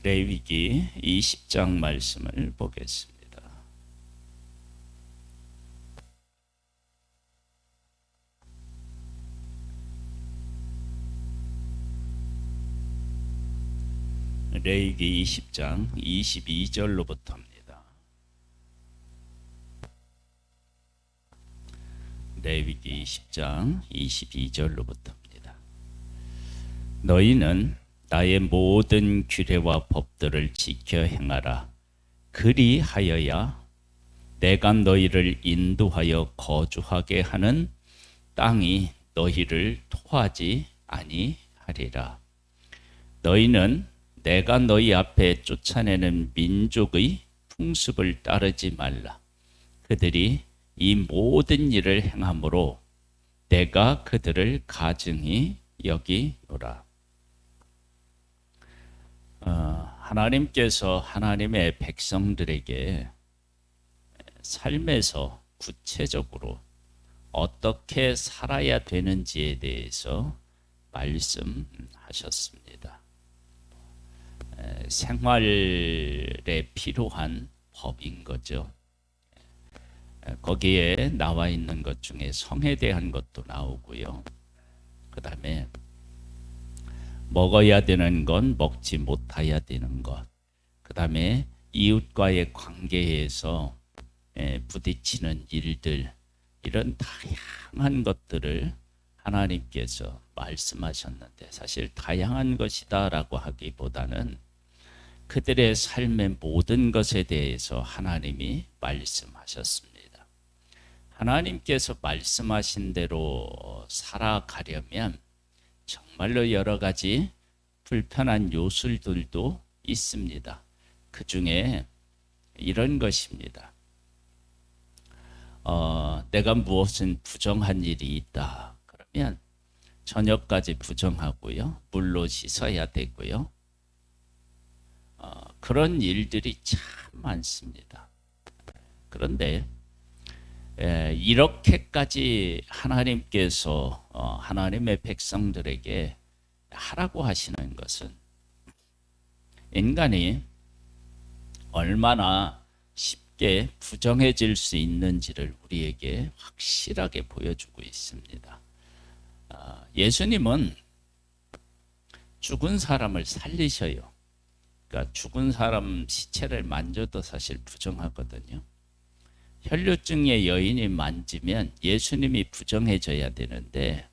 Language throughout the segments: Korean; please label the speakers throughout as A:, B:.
A: 레위기 20장 말씀을 보겠습니다. 레위기 20장 22절로부터입니다. 레위기 20장 22절로부터입니다. 너희는 나의 모든 규례와 법들을 지켜 행하라. 그리하여야 내가 너희를 인도하여 거주하게 하는 땅이 너희를 토하지 아니하리라. 너희는 내가 너희 앞에 쫓아내는 민족의 풍습을 따르지 말라. 그들이 이 모든 일을 행함으로 내가 그들을 가증히 여기노라. 하나님께서 하나님의 백성들에게 삶에서 구체적으로 어떻게 살아야 되는지에 대해서 말씀하셨습니다. 생활에 필요한 법인 거죠. 거기에 나와 있는 것 중에 성에 대한 것도 나오고요. 그 다음에 먹어야 되는 건 먹지 못해야 되는 것, 그 다음에 이웃과의 관계에서 부딪히는 일들, 이런 다양한 것들을 하나님께서 말씀하셨는데, 사실 다양한 것이다라고 하기보다는 그들의 삶의 모든 것에 대해서 하나님이 말씀하셨습니다. 하나님께서 말씀하신 대로 살아가려면 정말로 여러 가지 불편한 요소들도 있습니다. 그 중에 이런 것입니다. 내가 무엇은 부정한 일이 있다 그러면 저녁까지 부정하고요, 물로 씻어야 되고요. 그런 일들이 참 많습니다. 그런데 이렇게까지 하나님께서 하나님의 백성들에게 하라고 하시는 것은 인간이 얼마나 쉽게 부정해질 수 있는지를 우리에게 확실하게 보여주고 있습니다. 예수님은 죽은 사람을 살리셔요. 그러니까 죽은 사람 시체를 만져도 사실 부정하거든요. 혈루증의 여인이 만지면 예수님이 부정해져야 되는데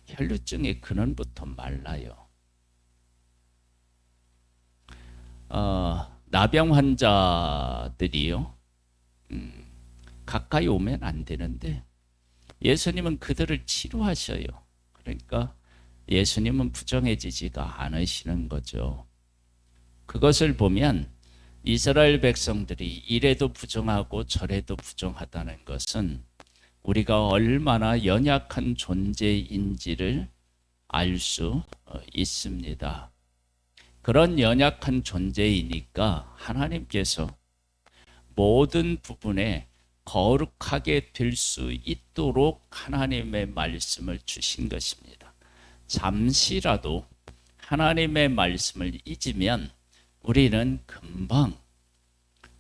A: 혈루증의 근원부터 말라요. 나병 환자들이요, 가까이 오면 안 되는데 예수님은 그들을 치료하셔요. 그러니까 예수님은 부정해지지가 않으시는 거죠. 그것을 보면 이스라엘 백성들이 이래도 부정하고 저래도 부정하다는 것은 우리가 얼마나 연약한 존재인지를 알 수 있습니다. 그런 연약한 존재이니까 하나님께서 모든 부분에 거룩하게 될 수 있도록 하나님의 말씀을 주신 것입니다. 잠시라도 하나님의 말씀을 잊으면 우리는 금방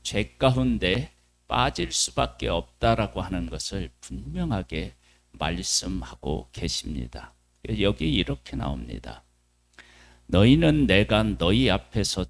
A: 죄 가운데 빠질 수밖에 없다라고 하는 것을 분명하게 말씀하고 계십니다. 여기 이렇게 나옵니다. 너희는 내가 너희 앞에서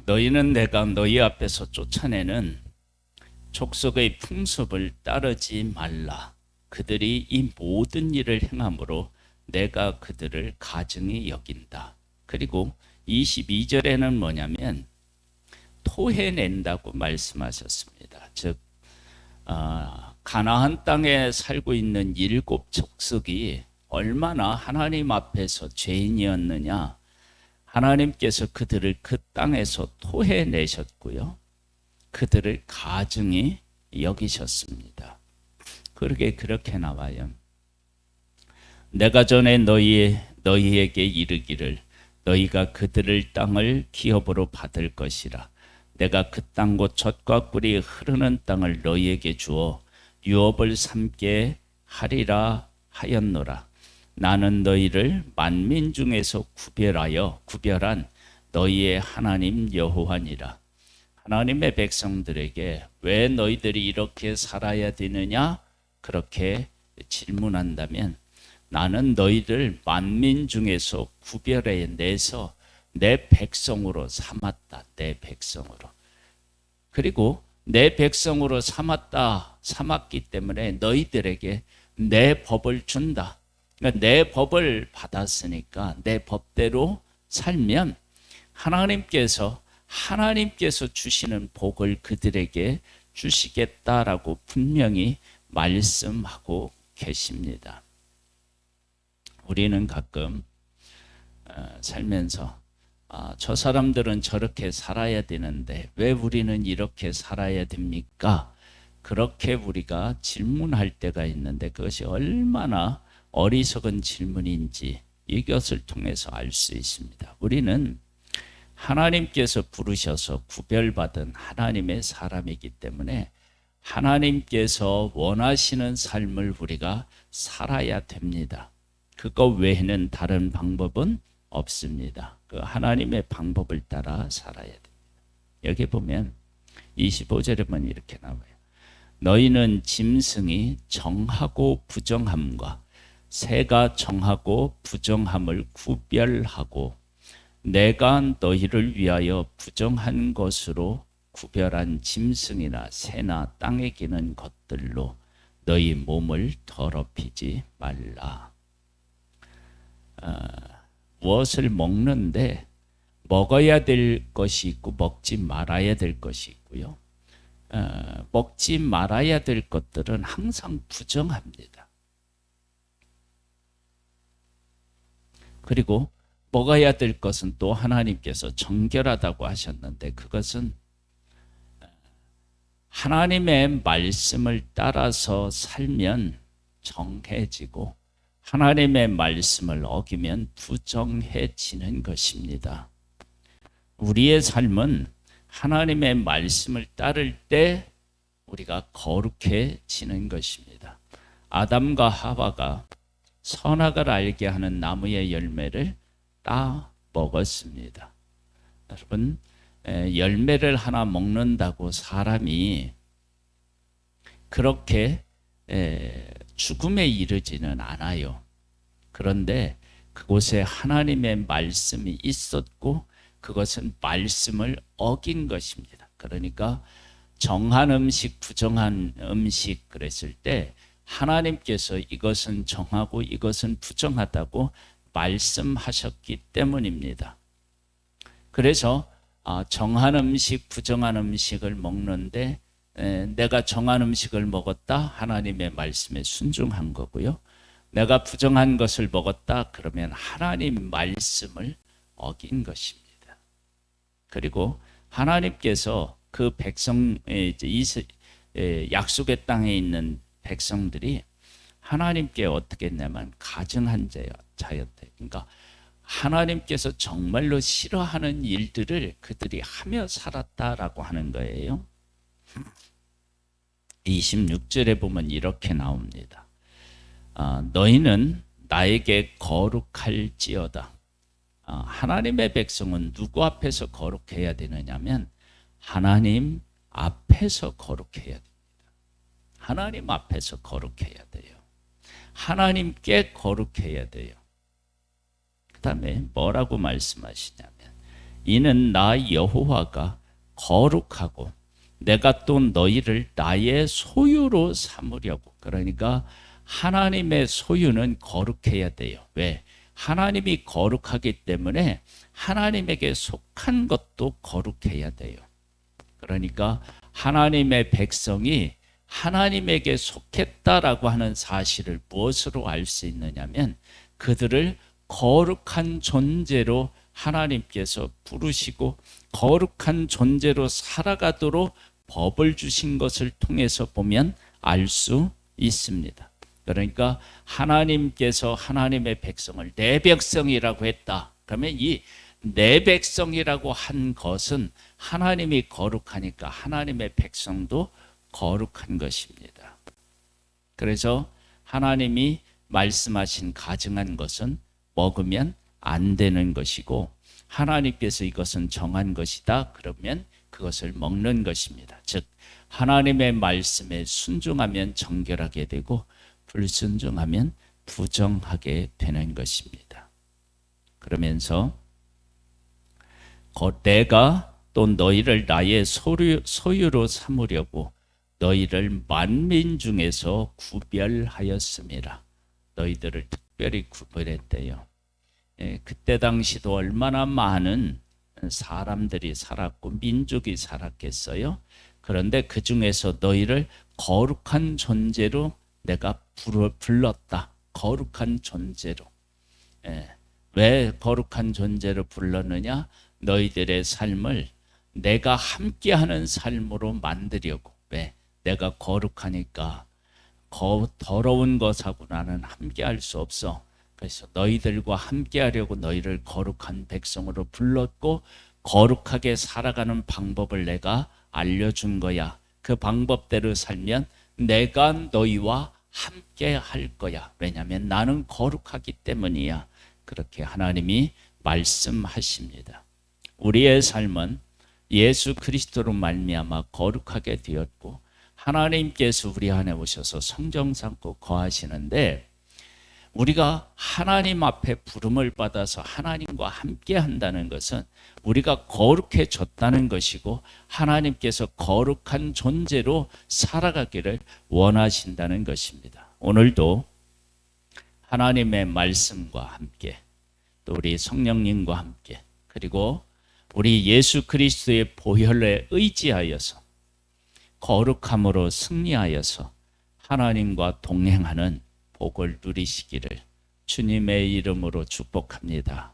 A: 너희는 내가 너희 앞에서 쫓아내는 족속의 풍습을 따르지 말라. 그들이 이 모든 일을 행함으로 내가 그들을 가증히 여긴다. 그리고 22절에는 뭐냐면 토해낸다고 말씀하셨습니다. 즉 가나안 땅에 살고 있는 7 족속이 얼마나 하나님 앞에서 죄인이었느냐, 하나님께서 그들을 그 땅에서 토해내셨고요, 그들을 가증히 여기셨습니다. 그렇게 나와요. 내가 전에 너희에게 이르기를 너희가 그들을 땅을 기업으로 받을 것이라. 내가 그 땅 곧 젖과 꿀이 흐르는 땅을 너희에게 주어 유업을 삼게 하리라 하였노라. 나는 너희를 만민 중에서 구별한 너희의 하나님 여호와니라. 하나님의 백성들에게 왜 너희들이 이렇게 살아야 되느냐? 그렇게 질문한다면 나는 너희를 만민 중에서 구별해 내서 내 백성으로 삼았다. 내 백성으로. 그리고 내 백성으로 삼았기 때문에 너희들에게 내 법을 준다. 그러니까 내 법을 받았으니까 내 법대로 살면 하나님께서 주시는 복을 그들에게 주시겠다라고 분명히 말씀하고 계십니다. 우리는 가끔 살면서 저 사람들은 저렇게 살아야 되는데 왜 우리는 이렇게 살아야 됩니까? 그렇게 우리가 질문할 때가 있는데 그것이 얼마나 어리석은 질문인지 이것을 통해서 알 수 있습니다. 우리는 하나님께서 부르셔서 구별받은 하나님의 사람이기 때문에 하나님께서 원하시는 삶을 우리가 살아야 됩니다. 그거 외에는 다른 방법은 없습니다. 그 하나님의 방법을 따라 살아야 됩니다. 여기 보면 25절에 보면 이렇게 나와요. 너희는 짐승이 정하고 부정함과 새가 정하고 부정함을 구별하고 내가 너희를 위하여 부정한 것으로 구별한 짐승이나 새나 땅에 기는 것들로 너희 몸을 더럽히지 말라. 무엇을 먹는데 먹어야 될 것이 있고 먹지 말아야 될 것이 있고요. 먹지 말아야 될 것들은 항상 부정합니다. 그리고 먹어야 될 것은 또 하나님께서 정결하다고 하셨는데 그것은 하나님의 말씀을 따라서 살면 정해지고 하나님의 말씀을 어기면 부정해지는 것입니다. 우리의 삶은 하나님의 말씀을 따를 때 우리가 거룩해지는 것입니다. 아담과 하와가 선악을 알게 하는 나무의 열매를 따 먹었습니다. 여러분, 열매를 하나 먹는다고 사람이 그렇게 죽음에 이르지는 않아요. 그런데 그곳에 하나님의 말씀이 있었고 그것은 말씀을 어긴 것입니다. 그러니까 정한 음식, 부정한 음식 그랬을 때 하나님께서 이것은 정하고 이것은 부정하다고 말씀하셨기 때문입니다. 그래서 정한 음식, 부정한 음식을 먹는데 내가 정한 음식을 먹었다 하나님의 말씀에 순종한 거고요. 내가 부정한 것을 먹었다 그러면 하나님 말씀을 어긴 것입니다. 그리고 하나님께서 그 백성 약속의 땅에 있는 백성들이 하나님께 어떻게 했냐면 가증한 자였대요. 그러니까 하나님께서 정말로 싫어하는 일들을 그들이 하며 살았다라고 하는 거예요. 26절에 보면 이렇게 나옵니다. 너희는 나에게 거룩할지어다. 하나님의 백성은 누구 앞에서 거룩해야 되느냐면 하나님 앞에서 거룩해야 됩니다. 하나님 앞에서 거룩해야 돼요. 하나님께 거룩해야 돼요. 그 다음에 뭐라고 말씀하시냐면 이는 나 여호와가 거룩하고 내가 또 너희를 나의 소유로 삼으려고. 그러니까 하나님의 소유는 거룩해야 돼요. 왜? 하나님이 거룩하기 때문에 하나님에게 속한 것도 거룩해야 돼요. 그러니까 하나님의 백성이 하나님에게 속했다라고 하는 사실을 무엇으로 알 수 있느냐면 그들을 거룩한 존재로 하나님께서 부르시고 거룩한 존재로 살아가도록 법을 주신 것을 통해서 보면 알 수 있습니다. 그러니까 하나님께서 하나님의 백성을 내 백성이라고 했다. 그러면 이 내 백성이라고 한 것은 하나님이 거룩하니까 하나님의 백성도 거룩한 것입니다. 그래서 하나님이 말씀하신 가증한 것은 먹으면 안 되는 것이고 하나님께서 이것은 정한 것이다. 그러면 그것을 먹는 것입니다. 즉 하나님의 말씀에 순종하면 정결하게 되고 불순종하면 부정하게 되는 것입니다. 그러면서 내가 또 너희를 나의 소유로 삼으려고 너희를 만민 중에서 구별하였음이라. 너희들을 특별히 구별했대요. 그때 당시도 얼마나 많은 사람들이 살았고 민족이 살았겠어요. 그런데 그 중에서 너희를 거룩한 존재로 내가 불렀다. 거룩한 존재로. 왜 거룩한 존재로 불렀느냐? 너희들의 삶을 내가 함께하는 삶으로 만들려고. 왜? 내가 거룩하니까 더러운 것하고 나는 함께할 수 없어. 그래서 너희들과 함께하려고 너희를 거룩한 백성으로 불렀고 거룩하게 살아가는 방법을 내가 알려준 거야. 그 방법대로 살면 내가 너희와 함께 할 거야. 왜냐하면 나는 거룩하기 때문이야. 그렇게 하나님이 말씀하십니다. 우리의 삶은 예수 그리스도로 말미암아 거룩하게 되었고 하나님께서 우리 안에 오셔서 성령 삼고 거하시는데 우리가 하나님 앞에 부름을 받아서 하나님과 함께 한다는 것은 우리가 거룩해졌다는 것이고 하나님께서 거룩한 존재로 살아가기를 원하신다는 것입니다. 오늘도 하나님의 말씀과 함께 또 우리 성령님과 함께 그리고 우리 예수 그리스도의 보혈에 의지하여서 거룩함으로 승리하여서 하나님과 동행하는 복을 누리시기를 주님의 이름으로 축복합니다.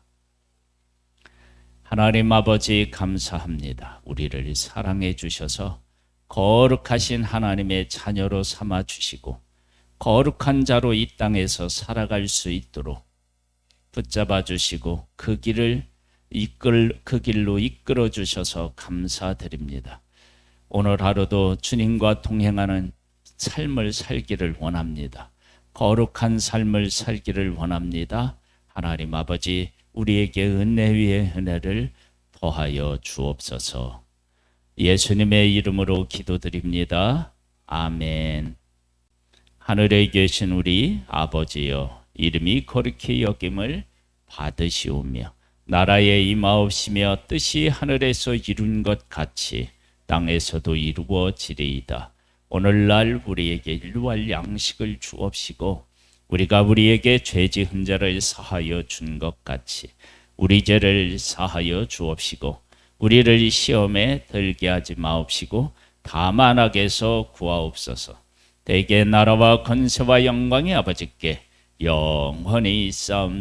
A: 하나님 아버지 감사합니다. 우리를 사랑해 주셔서 거룩하신 하나님의 자녀로 삼아 주시고 거룩한 자로 이 땅에서 살아갈 수 있도록 붙잡아 주시고 그 길로 이끌어 주셔서 감사드립니다. 오늘 하루도 주님과 동행하는 삶을 살기를 원합니다. 거룩한 삶을 살기를 원합니다. 하나님 아버지 우리에게 은혜 위에 은혜를 더하여 주옵소서. 예수님의 이름으로 기도드립니다. 아멘. 하늘에 계신 우리 아버지여 이름이 거룩히 여김을 받으시오며 나라에 임하옵시며 뜻이 하늘에서 이룬 것 같이 땅에서도 이루어지리이다. 오늘날 우리에게 일용할 양식을 주옵시고 우리가 우리에게 죄 지은 자를 사하여 준 것 같이 우리 죄를 사하여 주옵시고 우리를 시험에 들게 하지 마옵시고 다만 악에서 구하옵소서. 대개 나라와 권세와 영광이 아버지께 영원히 있사옵나이다.